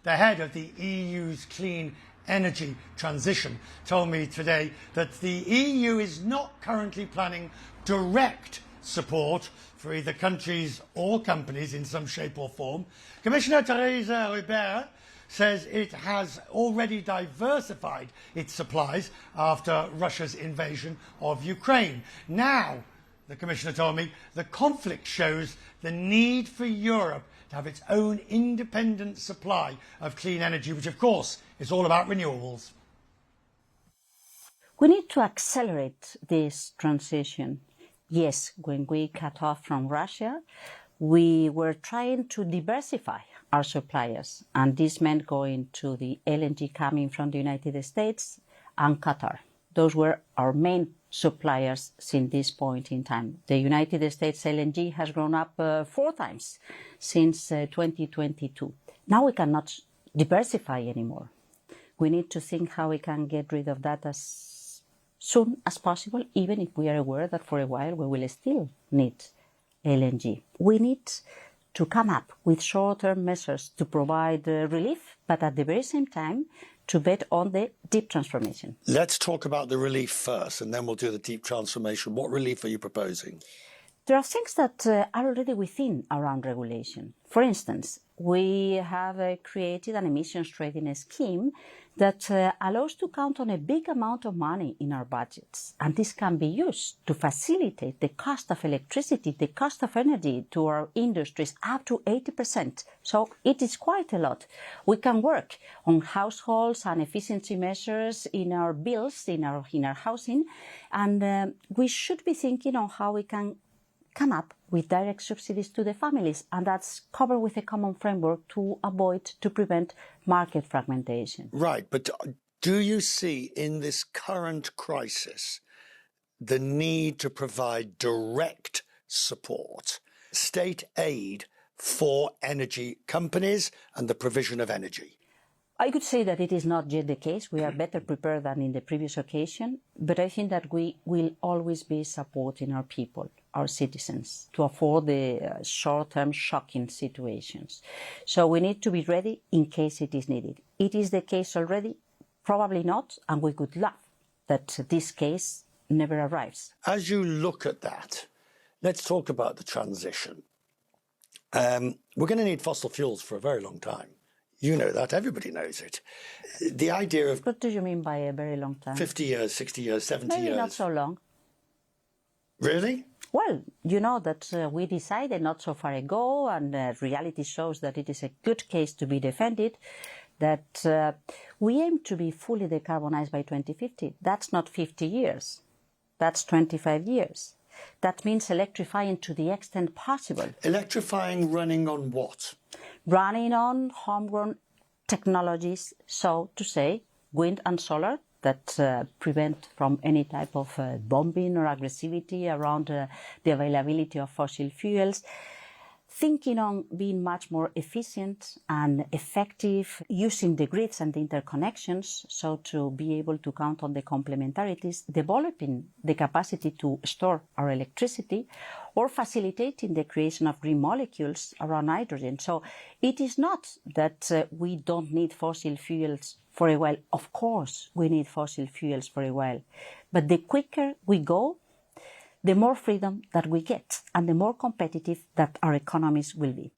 the head of the EU's clean energy transition, told me today that the EU is not currently planning direct support for either countries or companies in some shape or form. Commissioner Teresa Ribera says it has already diversified its supplies after Russia's invasion of Ukraine. Now, the Commissioner told me, the conflict shows the need for Europe to have its own independent supply of clean energy, which of course is all about renewables. We need to accelerate this transition. Yes, when we cut off from Russia, we were trying to diversify our suppliers, and this meant going to the LNG coming from the United States and Qatar. Those were our main suppliers since this point in time. The United States LNG has grown up 4 times since 2022. Now we cannot diversify anymore. We need to think how we can get rid of that as soon as possible, even if we are aware that for a while we will still need LNG. We need to come up with short-term measures to provide relief, but at the very same time to bet on the deep transformation. Let's talk about the relief first, and then we'll do the deep transformation. What relief are you proposing? There are things that are already within our own regulation. For instance, we have created an emissions trading scheme that allows to count on a big amount of money in our budgets. And this can be used to facilitate the cost of electricity, the cost of energy to our industries up to 80%. So it is quite a lot. We can work on households and efficiency measures in our bills, in our housing, and we should be thinking on how we can come up with direct subsidies to the families, and that's covered with a common framework to prevent market fragmentation. Right, but do you see in this current crisis the need to provide direct support, state aid for energy companies and the provision of energy? I could say that it is not yet the case. We are better prepared than in the previous occasion, but I think that we will always be supporting our people, our citizens, to afford the short-term shocking situations. So we need to be ready in case it is needed. It is the case already? Probably not, and we could laugh that this case never arrives. As you look at that, let's talk about the transition. We're going to need fossil fuels for a very long time. You know that, everybody knows it. The idea of... What do you mean by a very long time? 50 years, 60 years, 70 years. Maybe not so long. Really? Well, you know that we decided not so far ago, and reality shows that it is a good case to be defended, that we aim to be fully decarbonized by 2050. That's not 50 years. That's 25 years. That means electrifying to the extent possible. Electrifying running on what? Running on homegrown technologies, so to say, wind and solar, that prevent from any type of bombing or aggressivity around the availability of fossil fuels. Thinking on being much more efficient and effective, using the grids and the interconnections, so to be able to count on the complementarities, developing the capacity to store our electricity, or facilitating the creation of green molecules around hydrogen. So it is not that we don't need fossil fuels for a while. Of course, we need fossil fuels for a while. But the quicker we go, the more freedom that we get and the more competitive that our economies will be.